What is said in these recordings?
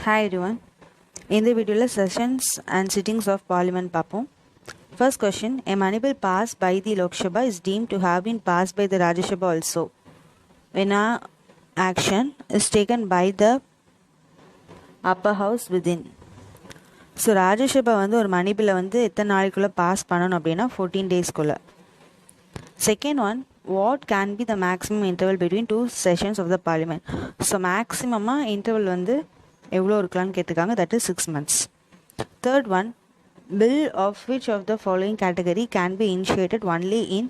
Hi everyone. In the video sessions and sittings of Parliament பார்ப்போம். First question, a money bill passed by the Lok Sabha is deemed to have been passed by the Rajya Sabha also when a action is taken by the upper house within. So Rajya Sabha வந்து ஒரு மணி பில்லை வந்து எத்தனை நாளைக்குள்ளே pass பண்ணணும் அப்படின்னா 14 டேஸ்க்குள்ளே. Second one, what can be the maximum interval between 2 sessions of the parliament. So மேக்ஸிமமாக இன்டர்வல் வந்து எவ்வளோ இருக்கலாம்னு கேட்டிருக்காங்க, that is 6 months. Third one, bill of which of the following category can be initiated only in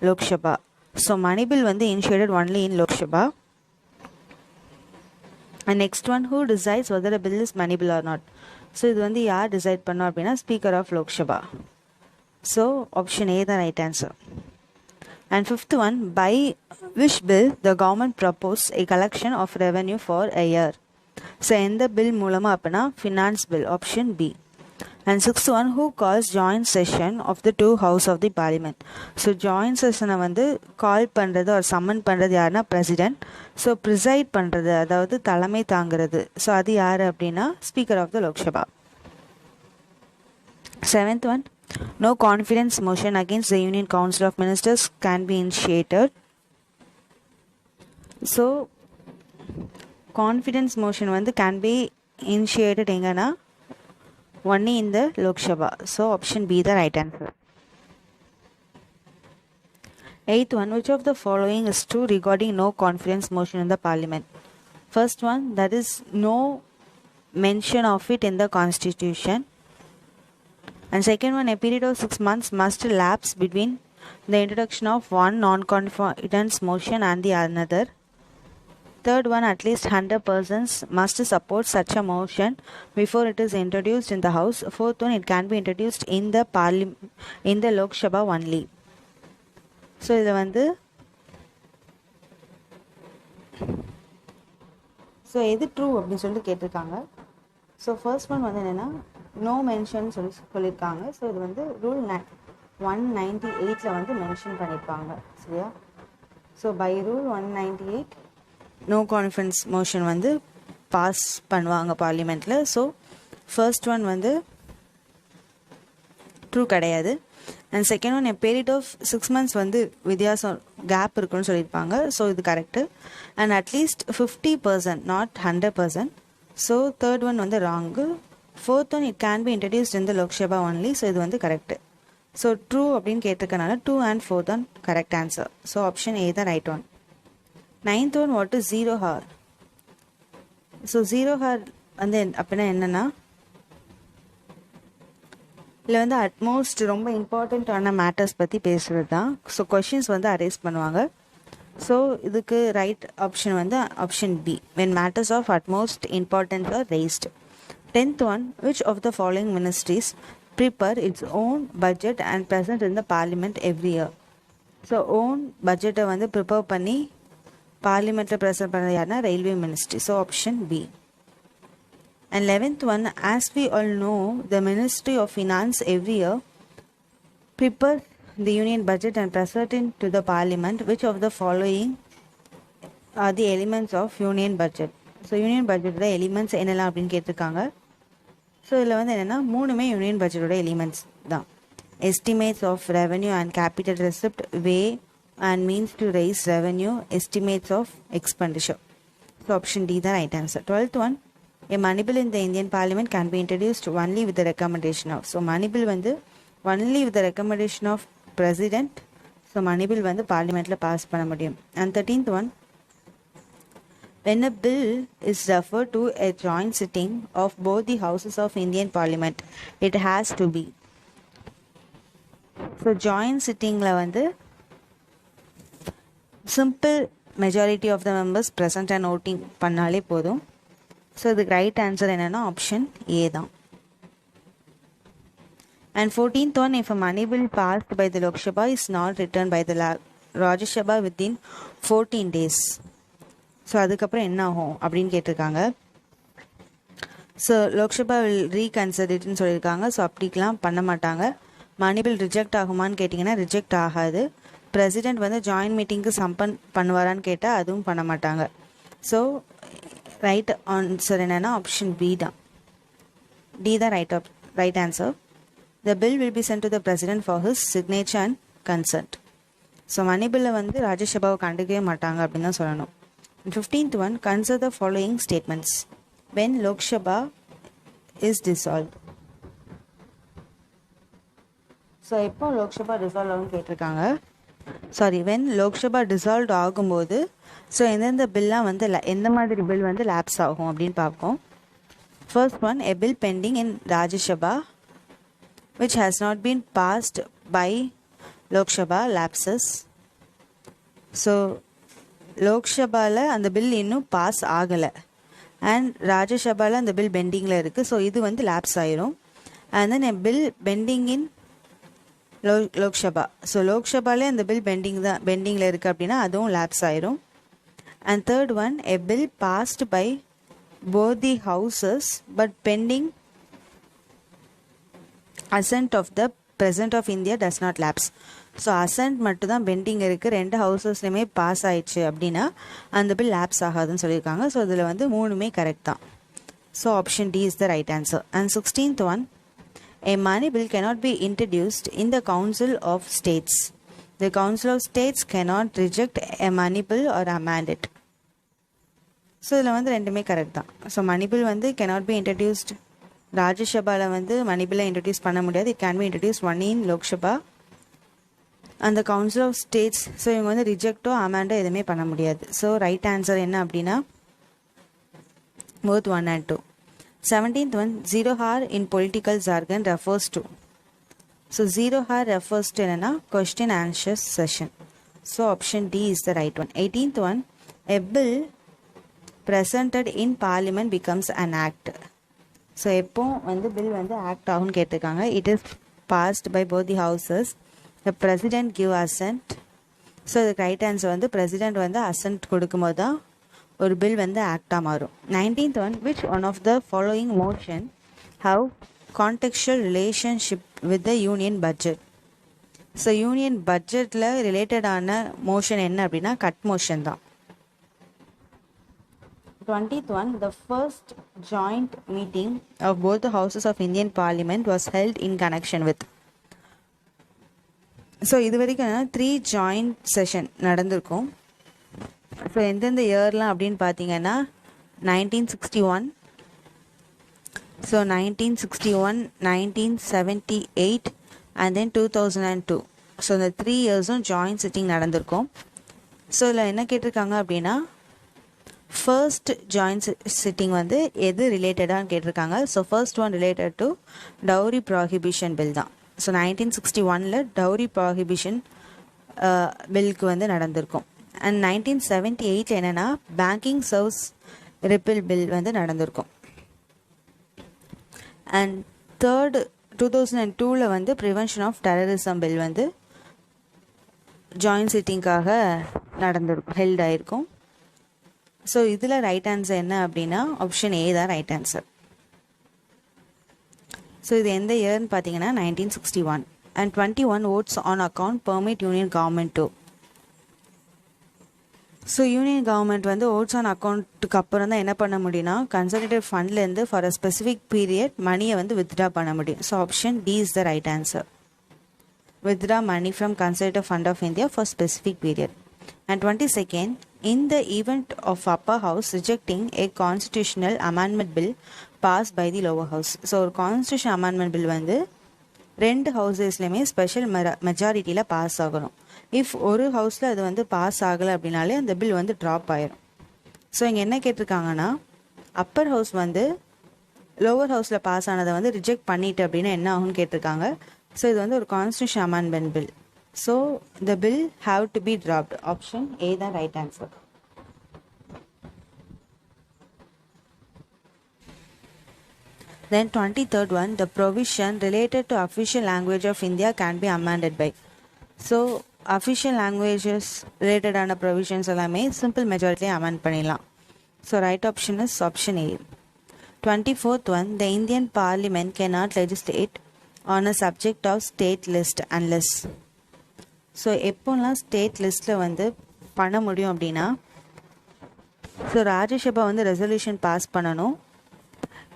Lok Sabha. So money bill வந்து initiated only in Lok Sabha. And next one, who decides whether a bill is money bill or not. So இது வந்து யார் decide பண்ணோம் அப்படின்னா speaker of Lok Sabha. So option A தான் right answer. And fifth one, by which bill the government proposed a collection of revenue for a year. So எந்த bill மூலமாக அப்படின்னா finance bill, option B. And sixth one, who calls joint session of the two house of the parliament. So joint session வந்து கால் பண்ணுறது ஒரு summon பண்ணுறது யாருன்னா president. So preside பண்ணுறது அதாவது தலைமை தாங்கிறது, ஸோ அது யார் அப்படின்னா speaker of the Lok Sabha. Seventh one, no confidence motion against the Union Council of Ministers can be initiated. So confidence motion வந்து கேன் பி இனிஷியேட்டட் எங்கன்னா only in the Lok Sabha. So option B the right answer. Eighth one, which of the following is true regarding no confidence motion in the parliament. First one, that is no mention of it in the constitution. And second one, a period of 6 months must elapse between the introduction of one non-confidence motion and the another. Third one, at least 100 persons must support such a motion before it is introduced in the house. Fourth one, it can be introduced in the Lok Sabha only. So இது வந்து எது true அப்படின்னு சொல்லிட்டு கேட்டிருக்காங்க. So first one வந்து என்னென்னா no mention சொல்லியிருக்காங்க. So இது வந்து ரூல் 198 வந்து மென்ஷன் பண்ணியிருக்காங்க, சரியா. So by rule 198 no confidence motion வந்து பாஸ் பண்ணுவாங்க பார்லிமெண்ட்டில். ஸோ ஃபர்ஸ்ட் ஒன் வந்து ட்ரூ கிடையாது. And second one, period of 6 months வந்து வித்தியாசம் கேப் இருக்குன்னு சொல்லியிருப்பாங்க. ஸோ இது correct. And at least 50%, not 100%. So third one வந்து wrong. Fourth one, it can be introduced in the Lok Sabha only. So இது வந்து கரெக்டு. ஸோ ட்ரூ அப்படின்னு கேட்டிருக்கனால 2 and 4 தான் correct answer. So option A தான் right one. Ninth one, what is zero hour. So zero hour வந்து அப்படின்னா என்னென்னா இதில் வந்து அட்மோஸ்ட் ரொம்ப இம்பார்ட்டண்ட்டான மேட்டர்ஸ் பற்றி பேசுகிறது தான். ஸோ கொஷின்ஸ் வந்து அரேஸ் பண்ணுவாங்க. ஸோ இதுக்கு ரைட் ஆப்ஷன் வந்து option B, when matters of utmost importance are raised. Tenth one, which of the following ministries prepare its own budget and present in the parliament every year. So own பட்ஜெட்டை வந்து prepare பண்ணி பார்லிமெண்ட்டில் present பண்ணது யாருன்னா railway ministry. So option B. And 11th one, as we all know, the Ministry of Finance every year prepare the union budget and present it to the parliament. Which of the following are the elements of union budget? So union budget the elements என்னெல்லாம் அப்படின்னு கேட்டிருக்காங்க. So இதில் வந்து என்னென்னா மூணுமே union பட்ஜெட்டோட elements தான். Estimates of revenue and capital receipt, way and means to raise revenue, estimates of expenditure. So option D the right answer. 12th one, a money bill in the Indian Parliament can be introduced only with the recommendation of. So money bill வந்து only with the recommendation of president. So money bill வந்து பார்லிமெண்ட்ல pass பண்ண முடியும். And 13th one, when a bill is referred to a joint sitting of both the houses of Indian Parliament, it has to be. So joint sittingல வந்து simple majority of the members present and voting பண்ணாலே போதும். So இதுக்கு right answer என்னென்னா option A தான். And 14th one, if a money bill passed by the Lok Sabha is not return by the Rajya Sabha within 14 days. So அதுக்கப்புறம் என்ன ஆகும் அப்படின்னு கேட்டிருக்காங்க. ஸோ லோக்சபா வில் ரீகன்சிடர்னு சொல்லியிருக்காங்க. ஸோ அப்படிக்கெலாம் பண்ண மாட்டாங்க. மணி பில் ரிஜெக்ட் ஆகுமான்னு கேட்டிங்கன்னா ரிஜெக்ட் ஆகாது. பிரசிடெண்ட் வந்து ஜாயின்ட் மீட்டிங்க்கு சம்பன் பண்ணுவாரான்னு கேட்டால் அதுவும் பண்ண மாட்டாங்க. ஸோ ரைட் ஆன்சர் என்னென்னா ஆப்ஷன் பி தான். டி தான் right answer. The bill will be sent to the president for his signature and consent. So money பில்லை வந்து ராஜ்யசபாவை கண்டுக்கவே மாட்டாங்க அப்படின்னு தான் சொல்லணும். 15th one, consider the following statements when Lok Sabha is dissolved. So எப்போ லோக்சபா டிசால்வ் ஆகும்னு கேட்டிருக்காங்க. when லோக்சபா டிசால்வ் ஆகும்போது ஸோ எந்தெந்த பில்லாம் வந்து எந்த மாதிரி பில் வந்து லேப்ஸ் ஆகும் அப்படின்னு பார்ப்போம். First one, a bill pending in Rajya Sabha which has not been passed by Lok Sabha lapses. So Lok Sabhaல அந்த பில் இன்னும் பாஸ் ஆகலை அண்ட் ராஜ்யசபாவில் அந்த பில் பெண்டிங்கில் இருக்குது. ஸோ இது வந்து லேப்ஸ் ஆயிரும். And then a bill pending in Lok Sabha. So லோக்சபாலே அந்த பில் பெண்டிங்கில் இருக்குது அப்படின்னா அதுவும் லேப்ஸ் ஆயிரும். And third one, a bill passed by both the houses but pending assent of the president of India does not lapse. So assent மட்டும் தான் bending இருக்குது, ரெண்டு ஹவுசஸ்லையுமே பாஸ் ஆயிடுச்சு அப்படின்னா அந்த பில் லேப்ஸ் ஆகாதுன்னு சொல்லியிருக்காங்க. ஸோ இதில் வந்து மூணுமே கரெக்ட் தான். So option D is the right answer. And 16th one, a money bill cannot be introduced in the Council of States. The Council of States cannot reject a money bill or amend it. So இதில் வந்து ரெண்டுமே correct தான். So மணி bill வந்து cannot be introduced. ராஜ்யசபாவில் வந்து மணி பில்லை introduce பண்ண முடியாது. It can B introduce only in Lok Sabha. அந்த கவுன்சில் ஆஃப் ஸ்டேட்ஸ் ஸோ இவங்க வந்து ரிஜெக்டோ அமேண்டோ எதுவுமே பண்ண முடியாது. ஸோ ரைட் ஆன்சர் என்ன அப்படின்னா both 1 and 2. 17th one, zero hour in political jargon refers to. So zero hour refers to என்னன்னா question answer session. So option D is the right one. 18th one, a bill presented in parliament becomes an act. So எப்போ வந்து bill வந்து act ஆகும்னு கேட்டிருக்காங்க. It is passed by both the houses. The president give assent. So இதுக்கு right answer வந்து president வந்து assent கொடுக்கும்போது தான் ஒரு பில் வந்து ஆக்டாக மாறும். 19th one, which one of the following motion have contextual relationship with the union budget? So union பட்ஜெட்டில் ரிலேட்டடான மோஷன் என்ன அப்படின்னா கட் மோஷன் தான். 20th one, the first joint meeting of both the houses of Indian Parliament was held in connection with. So இது வரைக்கும் 3 joint session நடந்திருக்கும். So எந்தெந்த இயர்லாம் அப்படின்னு பார்த்தீங்கன்னா 1961, ஸோ 1961, 1978 அண்ட் தென் 2002. ஸோ இந்த 3 இயர்ஸும் ஜாயிண்ட் சிட்டிங் நடந்திருக்கும். ஸோ இதில் என்ன கேட்டிருக்காங்க அப்படின்னா ஃபர்ஸ்ட் ஜாயிண்ட் சிட்டிங் வந்து எது ரிலேட்டடான்னு கேட்டிருக்காங்க. So first one related to dowry prohibition bill தான். ஸோ 1961 டவுரி ப்ராஹிபிஷன் பில்க்கு வந்து நடந்திருக்கும். அண்ட் 1978 என்னென்னா பேங்கிங் சர்வீஸ் ரிப்பில் பில் வந்து நடந்திருக்கும். அண்ட் தேர்ட் 2002 வந்து ப்ரிவென்ஷன் ஆஃப் டெரரிசம் பில் வந்து ஜாயிண்ட் சிட்டிங்காக நடந்திருக்கும், ஹெல்ட் ஆகிருக்கும். ஸோ இதில் ரைட் ஆன்சர் என்ன அப்படின்னா ஆப்ஷன் ஏ தான் ரைட் ஆன்சர். ஸோ இது எந்த இயர்னு பார்த்தீங்கன்னா 1961. And 21 votes on account permit union government to. So union government வந்து ஓட்ஸ் ஆன் அக்கௌண்ட்டுக்கு அப்புறம் தான் என்ன பண்ண முடியும்னா கன்சல்டேட்டிவ் ஃபண்ட்லேருந்து ஃபார் அ ஸ்பெசிஃபிக் பீரியட் மணியை வந்து வித்ட்ரா பண்ண முடியும். So option D is the right answer. Withdraw money from consultative fund of India for specific period. And 22nd, in the event of upper house rejecting a constitutional amendment bill passed by the lower house. So ஒரு constitution amendment bill வந்து 2 ஹவுசஸ்லையுமே special மெஜாரிட்டியில் pass ஆகணும். If ஒரு ஹவுஸில் அது வந்து pass ஆகலை அப்படின்னாலே அந்த பில் வந்து ட்ராப் ஆயிரும். ஸோ இங்கே என்ன கேட்டிருக்காங்கன்னா அப்பர் ஹவுஸ் வந்து லோவர் ஹவுஸில் பாஸ் ஆனதை வந்து ரிஜெக்ட் பண்ணிட்டு அப்படின்னா என்ன ஆகும்னு கேட்டிருக்காங்க. ஸோ இது வந்து ஒரு constitution amendment bill. So the bill have to be dropped. Option A the right answer. Then 23rd one, the provision related to official language of India can be amended by. So official languages related ஆன provisions எல்லாமே simple majority amend பண்ணிடலாம். So right option is option A. 24th one, the Indian Parliament cannot legislate on a subject of state list unless. So எப்போல்லாம் state லிஸ்ட்டில் வந்து பண்ண முடியும் அப்படின்னா so Rajya Sabha வந்து ரெசல்யூஷன் பாஸ் பண்ணணும்,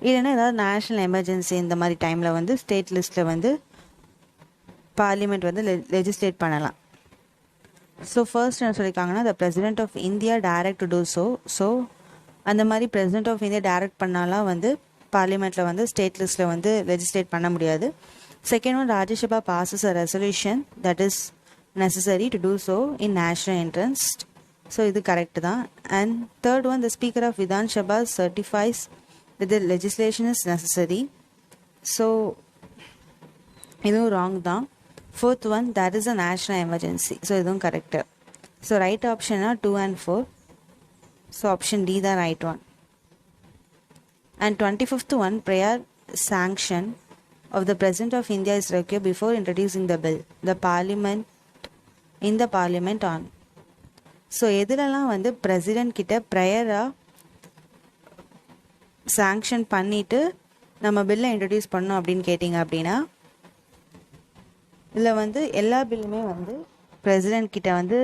இல்லைன்னா ஏதாவது நேஷ்னல் எமர்ஜென்சி இந்த மாதிரி டைமில் வந்து ஸ்டேட் லிஸ்ட்டில் வந்து பார்லிமெண்ட் வந்து லெஜிஸ்லேட் பண்ணலாம். ஸோ ஃபர்ஸ்ட் என்ன சொல்லியிருக்காங்கன்னா, the president of India direct to do so அந்த மாதிரி பிரசிடென்ட் ஆஃப் இந்தியா டைரக்ட் பண்ணாலாம் வந்து பார்லிமெண்ட்டில் வந்து ஸ்டேட் லிஸ்ட்டில் வந்து லெஜிஸ்லேட் பண்ண முடியாது. Second one, Rajya Sabha passes a resolution that is necessary to do so in national interest. So இது கரெக்ட் தான். And third one, the speaker of Vidhan Sabha certifies that the legislation is necessary. So இதுவும் wrong தான். Fourth one, that is a national emergency. So இதுவும் correct. So right option are 2 and 4. So option D the right one. And 25th one, prior sanction of the President of India is required before introducing the bill. The parliament in the parliament on. So எதுலலாம் வந்து president கிட்ட ப்ரையராக sanction பண்ணிவிட்டு நம்ம பில்லை introduce பண்ணோம் அப்படின்னு கேட்டிங்க அப்படின்னா, இதில் வந்து எல்லா பில்லுமே வந்து பிரசிடென்ட் கிட்ட வந்து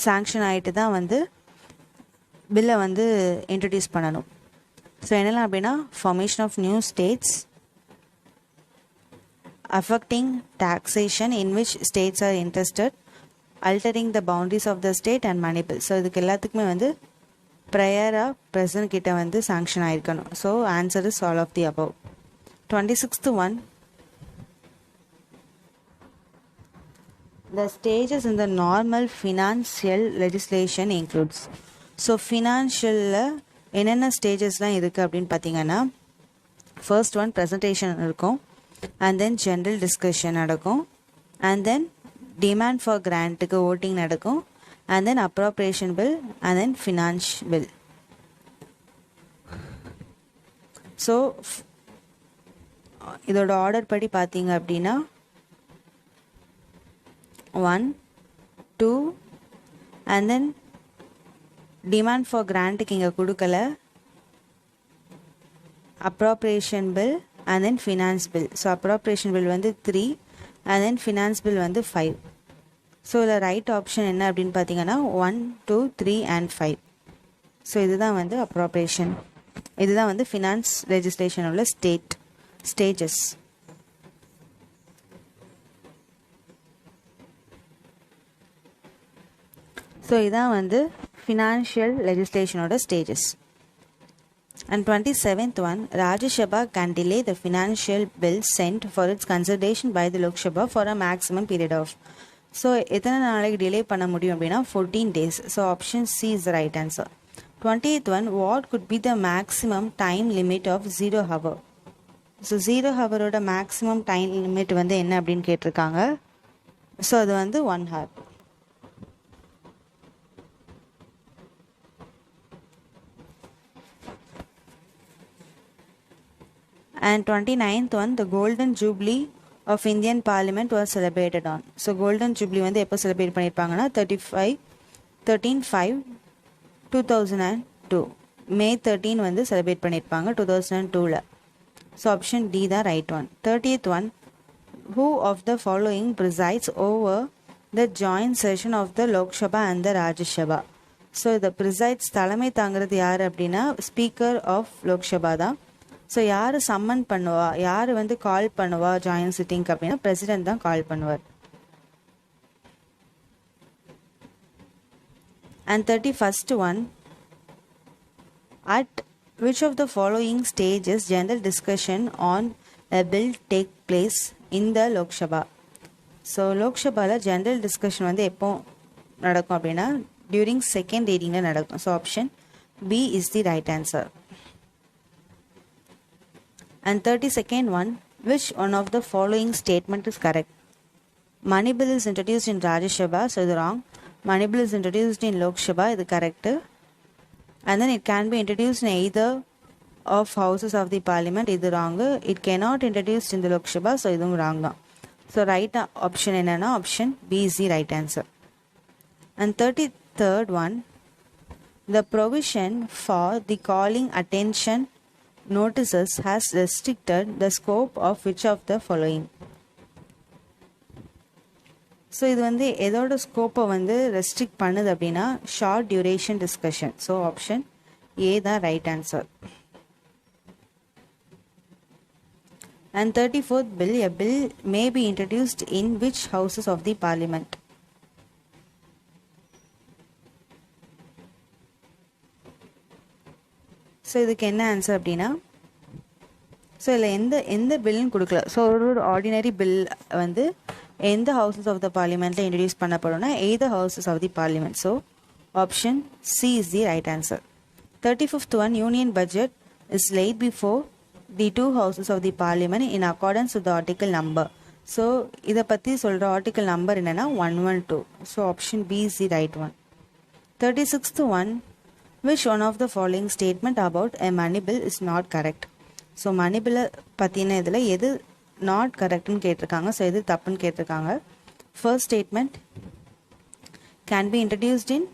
சாங்ஷன் ஆகிட்டு தான் வந்து பில்லை வந்து இன்ட்ரடியூஸ் பண்ணணும். ஸோ என்னெல்லாம் அப்படின்னா, formation of new states, affecting taxation in which states are interested, altering the boundaries of the state and money bill. So இதுக்கு எல்லாத்துக்குமே வந்து ப்ரையராக பிரசிடென்ட் கிட்ட வந்து சாங்ஷன் ஆகிருக்கணும். So answer is all of the above. 26th one, the stages in the normal financial legislation includes. So ஃபினான்ஷியலில் என்னென்ன ஸ்டேஜஸ்லாம் இருக்குது அப்படின்னு பார்த்தீங்கன்னா, ஃபர்ஸ்ட் ஒன் ப்ரெசன்டேஷன் இருக்கும், and then general discussion நடக்கும், and then demand for grantக்கு voting நடக்கும், and then appropriation bill, and then finance bill. So இதோட ஆர்டர் படி பார்த்தீங்க அப்படின்னா 1, 2 and then demand for grantக்கு இங்கே கொடுக்கல, appropriation bill and then finance bill. So appropriation bill வந்து 3 and then finance bill வந்து 5. So இதில் ரைட் ஆப்ஷன் என்ன அப்படின்னு பார்த்தீங்கன்னா 1, 2, 3 and 5. ஸோ இதுதான் வந்து அப்ராப்ரேஷன், இதுதான் வந்து ஃபினான்ஸ் லெஜிஸ்லேஷன் உள்ள ஸ்டேஜஸ். ஸோ இதான் வந்து ஃபினான்ஷியல் லெஜிஸ்லேஷனோட stages. And 27th one, Rajya Sabha can delay the financial bill sent for its consideration by the Lok Sabha for a maximum period of. So எத்தனை நாளைக்கு delay பண்ண முடியும் அப்படின்னா 14 days. So option C is the right answer. 28th one, what could be the maximum time limit of 0 hour? So 0 hour-ஓட maximum time limit வந்து என்ன அப்படின்னு கேட்டிருக்காங்க. So அது வந்து 1 hour. And 29th one, the golden jubilee of Indian Parliament was celebrated on. So golden jubilee வந்து எப்போ celebrate பண்ணியிருப்பாங்கன்னா 13/5/2002 May 13 வந்து celebrate பண்ணியிருப்பாங்க 2002ல. ஸோ ஆப்ஷன் டி தான் right one. 30th one, who of the following presides over the joint session of the Lok Sabha and the Rajya Sabha? So the presides தலைமை தாங்கிறது யார் அப்படின்னா speaker of Lok சபா தான். So யார் summon பண்ணுவா, யார் வந்து கால் பண்ணுவா ஜாயின்ட் சிட்டிங்க்கு அப்படின்னா பிரசிடென்ட் தான் கால் பண்ணுவார். And 31st one, at which of the following stages general discussion on a bill take place in the Lok Sabha? So Lok சபாவில் ஜென்ரல் டிஸ்கஷன் வந்து எப்போ நடக்கும் அப்படின்னா டியூரிங் செகண்ட் ரீடிங்கில் நடக்கும். So option B is the right answer. And 32nd one, which one of the following statement is correct? Money bill is introduced in Rajya Sabha, so it's wrong. Money bill is introduced in Lok Sabha, it's correct. And then it can be introduced in either of houses of the parliament, it's wrong. It cannot introduced in the Lok Sabha, so it's wrong. So right option enna option B is the right answer. And 33rd one, the provision for the calling attention notices has restricted the scope of which of the following? So இது வந்து எதோட ஸ்கோப்பை வந்து restrict பண்ணுது அப்படின்னா short duration discussion. So option A தான் right answer. And 34th bill, a bill may be introduced in which houses of the parliament? So இதுக்கு என்ன ஆன்சர் அப்படின்னா ஸோ இதில் எந்த பில்லுன்னு கொடுக்கல. ஸோ ஒரு ஆர்டினரி பில் வந்து எந்த ஹவுசஸ் ஆஃப் த பார்லிமெண்ட்டில் இன்ட்ரடியூஸ் பண்ணப்படும்னா either houses of the parliament. So option C is the right answer. 35th one, union budget is laid before the two houses of the parliament in accordance with the article number. So இதை பற்றி சொல்கிற article number என்னென்னா 112. So option B is the right one. 36th one, which one of the following statement about a money bill is not correct? So money பில்லை பற்றின இதில் எது not கரெக்ட்னு கேட்டிருக்காங்க. So எது தப்புன்னு கேட்டிருக்காங்க. First statement can be introduced in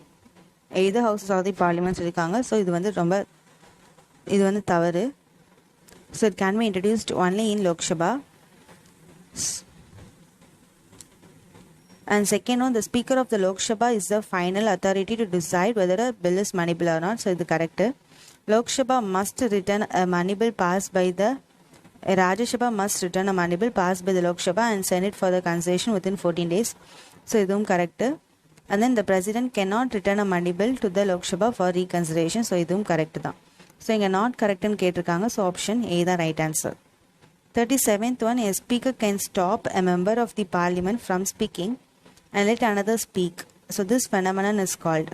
either houses of the parliament சொல்லியிருக்காங்க. So இது வந்து தவறு. So it can be introduced only in Lok Sabha. And second one, the speaker of the Lok Sabha is the final authority to decide whether a bill is money bill or not. So, this is correct. Lok Sabha must return a money bill passed by the Rajya Sabha must return a money bill passed by the Lok Sabha and send it for the consideration within 14 days. So, this is correct. And then the president cannot return a money bill to the Lok Sabha for reconsideration. So, this is correct. So, இங்க not correct ன்னு கேட்டிருக்காங்க. So, option A the right answer. 37th one, a speaker can stop a member of the parliament from speaking and let another speak. So this phenomenon is called.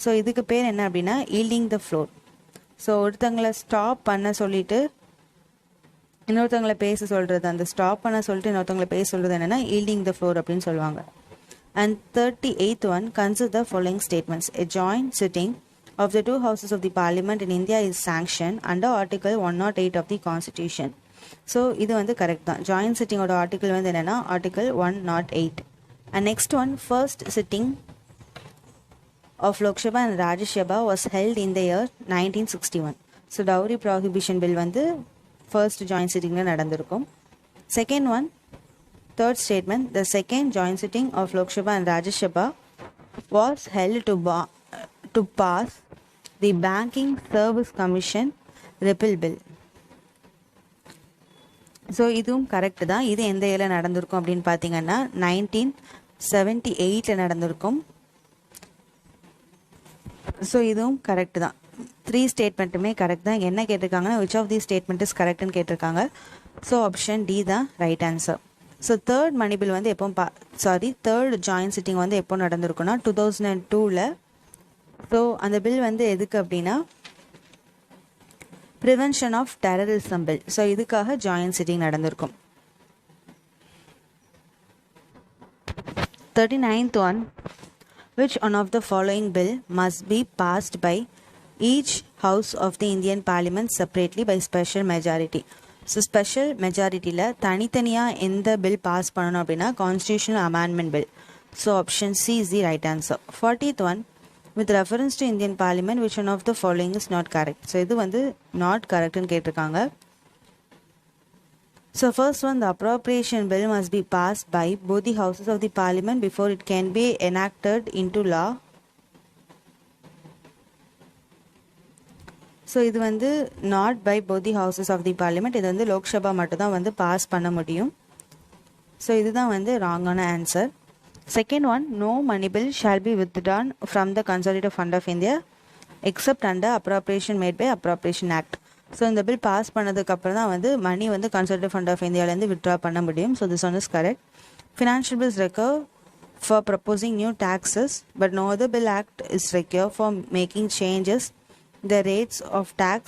So இதுக்கு பேர் என்ன அப்படின்னா yielding the floor. So ஒருத்தங்களை stop பண்ண சொல்லிட்டு இன்னொருத்தவங்களை பேச சொல்கிறது, அந்த ஸ்டாப் பண்ண சொல்லிட்டு இன்னொருத்தவங்களை பேச சொல்கிறது என்னென்னா yielding the floor அப்படின்னு சொல்லுவாங்க. And 38th one, consider the following statements. A joint sitting of the two houses of the parliament in India is sanctioned under article 108 of the constitution. So இது வந்து correct தான். Joint சிட்டிங்கோட article வந்து என்னென்னா article 108. And next one, first sitting of Lok Sabha and Rajya Sabha was held in the year 1961. So dowry prohibition bill வந்து first joint sitting நடந்திருக்கும். Second one, third statement, the second joint sitting of Lok Sabha and Rajya Sabha was held to pass the Banking Service Commission repeal bill. So இதுவும் correct தான். இது எந்த இயரில் நடந்திருக்கும் அப்படின்னு பார்த்தீங்கன்னா 1978 நடந்திருக்கும். ஸோ இதுவும் கரெக்டு தான். 3 ஸ்டேட்மெண்ட்டுமே கரெக்ட் தான். என்ன கேட்டிருக்காங்கன்னா which of the statement is கரெக்ட்னு கேட்டிருக்காங்க. ஸோ ஆப்ஷன் டி தான் right answer. So third money bill வந்து எப்போ தேர்ட் ஜாயின்ட் சிட்டிங் வந்து எப்போ நடந்திருக்குன்னா 2002. ஸோ அந்த பில் வந்து எதுக்கு அப்படின்னா prevention of terrorism bill. So இதுக்காக ஜாயின்ட் சிட்டிங் நடந்திருக்கும். 39th one, which one of the following bill must be passed by each house of the Indian parliament separately by special majority? So special மெஜாரிட்டியில் தனித்தனியாக எந்த bill pass பண்ணணும் அப்படின்னா constitutional amendment bill. So option C is the right answer. 40th one, with reference to Indian parliament, which one of the following is not correct? So இது வந்து not கரெக்ட்னு கேட்டிருக்காங்க. So first one, the appropriation bill must be passed by both the houses of the parliament before it can be enacted into law. So இது வந்து not by both the houses of the parliament. இது வந்து லோக்சபா மட்டும் தான் வந்து pass பண்ண முடியும். So இதுதான் வந்து ராங்கான answer. Second one, no money bill shall be withdrawn from the Consolidated Fund of India except under appropriation made by Appropriation Act. So இந்த பில் பாஸ் பண்ணதுக்கு அப்புறம் தான் வந்து மணி வந்து Consolidated Fund of Indiaலேருந்து வித்ட்ரா பண்ண முடியும். So this one is correct. Financial bills recur for proposing new taxes, but no other bill act is required for making changes the rates of tax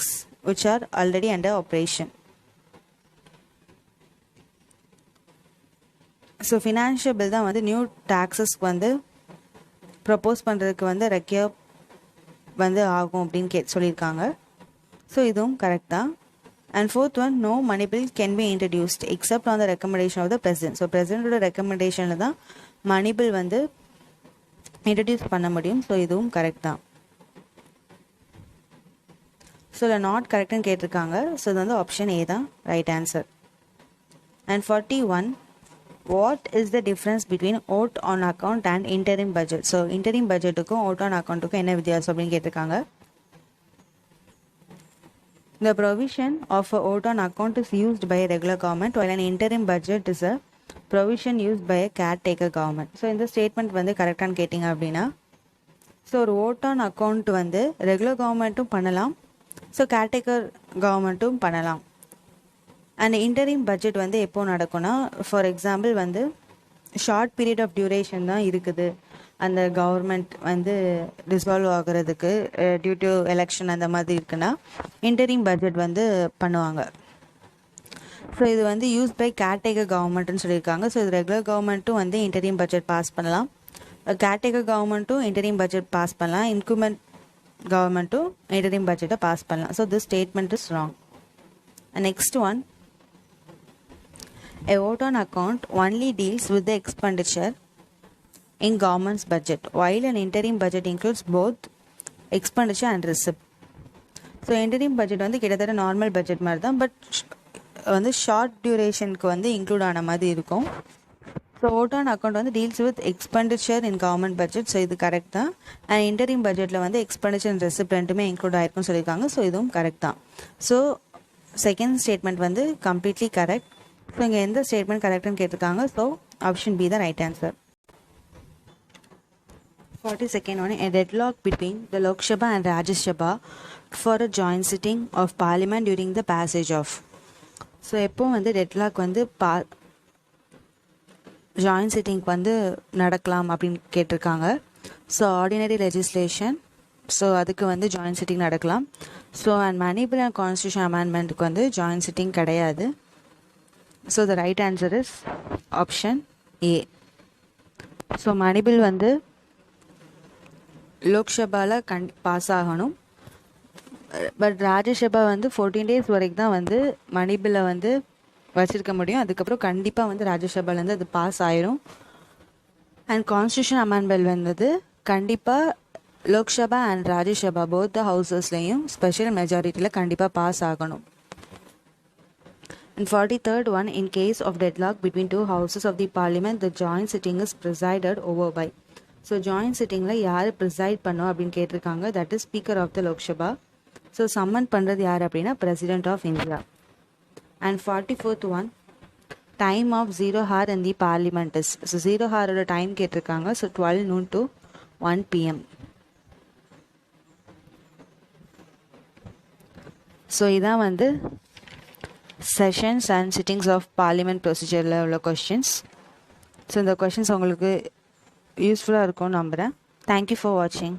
which are already under operation. So financial bill தான் வந்து new டேக்ஸஸ்க்கு வந்து propose பண்ணுறதுக்கு வந்து require வந்து ஆகும் அப்படின்னு சொல்லியிருக்காங்க. So இதுவும் கரெக்ட் தான். And fourth one, no money bill can be introduced except on the recommendation of the president. So பிரசிடென்ட்டோட ரெக்கமெண்டேஷனில் தான் மணி பில் வந்து இன்ட்ரடியூஸ் பண்ண முடியும். ஸோ இதுவும் கரெக்ட் தான். ஸோ இதில் நாட் கரெக்டுன்னு கேட்டிருக்காங்க. ஸோ இது வந்து ஆப்ஷன் ஏ தான் right answer. And 41, what is the difference between vote on account and interim budget? So interim பட்ஜெட்டுக்கும் ஓட் ஆன் அக்கௌண்ட்டுக்கும் என்ன வித்தியாசம் அப்படின்னு கேட்டிருக்காங்க. The provision of a vote on account is used by a regular government while an interim budget is a provision used by a caretaker government. So இந்த statement வந்து கரெக்டானு கேட்டிங்க அப்படின்னா, ஸோ ஒரு vote on account வந்து regular கவர்மெண்ட்டும் பண்ணலாம், so caretaker கவர்மெண்ட்டும் பண்ணலாம். அண்ட் இன்டரிம் பட்ஜெட் வந்து எப்போ நடக்கும்னா, ஃபார் எக்ஸாம்பிள் வந்து ஷார்ட் பீரியட் ஆஃப் டியூரேஷன் தான் இருக்குது அந்த கவர்மெண்ட் வந்து டிசால்வ் ஆகுறதுக்கு டியூ டு எலெக்ஷன் அந்த மாதிரி இருக்குன்னா இன்டரிம் பட்ஜெட் வந்து பண்ணுவாங்க. ஸோ இது வந்து யூஸ் பை கேர்டேக்கர் கவர்மெண்ட்னு சொல்லியிருக்காங்க. ஸோ இது ரெகுலர் கவர்மெண்ட்டும் வந்து இன்டரிம் பட்ஜெட் பாஸ் பண்ணலாம், கேர்டேக்கர் கவர்மெண்ட்டும் இன்டரிம் பட்ஜெட் பாஸ் பண்ணலாம், இன்குமெண்ட் கவர்மெண்ட்டும் இன்டரிம் பட்ஜெட்டை பாஸ் பண்ணலாம். So this statement is wrong. Next one, a vote on account only deals with the expenditure in government's budget, while an interim budget includes both expenditure and receipt. So interim budget வந்து கிட்டத்தட்ட normal budget மாதிரி தான், but வந்து short டியூரேஷனுக்கு வந்து include ஆன மாதிரி இருக்கும். So vote on account வந்து deals with expenditure in government budget. So இது கரெக்ட் தான். அண்ட் இன்டரிம் பட்ஜெட்டில் வந்து எக்ஸ்பெண்டிச்சர் அண்ட் ரெசிப்ட் ரெண்டுமே இன்க்ளூட் ஆயிருக்கும்னு சொல்லியிருக்காங்க. ஸோ இதுவும் கரெக்ட் தான். ஸோ செகண்ட் ஸ்டேட்மெண்ட் வந்து கம்ப்ளீட்லி கரெக்ட். ஸோ இங்கே எந்த ஸ்டேட்மெண்ட் கரெக்டுன்னு கேட்டிருக்காங்க. ஸோ ஆப்ஷன் பி தான் right answer. 42nd one, a deadlock between the Lok Sabha and Rajya Sabha for a joint sitting of Parliament during the passage of. So எப்போ வந்து deadlock வந்து joint சிட்டிங்க்கு வந்து நடக்கலாம் அப்படின்னு கேட்டிருக்காங்க. ஸோ ஆர்டினரி லெஜிஸ்லேஷன், ஸோ அதுக்கு வந்து ஜாயின்ட் சிட்டிங் நடக்கலாம். So and money bill and constitution அமெண்ட்மெண்ட்டுக்கு வந்து ஜாயின்ட் சிட்டிங் கிடையாது. So the right answer is option A. So money bill வந்து லோக்சபாவில் பாஸ் ஆகணும், பட் ராஜ்யசபா வந்து 14 days வரைக்கும் தான் வந்து மணிபில்லை வந்து வச்சுருக்க முடியும். அதுக்கப்புறம் கண்டிப்பாக வந்து ராஜ்யசபாலேருந்து அது பாஸ் ஆயிரும். அண்ட் கான்ஸ்டியூஷன் அமெண்ட்மெண்ட் வந்தது கண்டிப்பாக Lok Sabha and Rajya Sabha both the ஹவுசஸ்லேயும் ஸ்பெஷல் மெஜாரிட்டியில் கண்டிப்பாக பாஸ் ஆகணும். And 43rd one, in case of deadlock between two houses of the parliament, the joint sitting is presided over by. So joint சிட்டிங்கில் யார் preside பண்ணோம் அப்படின்னு கேட்டிருக்காங்க. That is speaker of the Lok Sabha. So summon பண்ணுறது யார் அப்படின்னா president of India. And 44th one, time of 0 hour in the parliament is. So 0 hour time கேட்டிருக்காங்க. So 12 noon to 1 PM. So இதான் வந்து sessions and sittings of parliament ப்ரொசீஜரில் உள்ள questions. So இந்த questions உங்களுக்கு யூஸ்ஃபுல்லாக இருக்கும்னு நம்புகிறேன். தேங்க்யூ ஃபார் வாட்சிங்.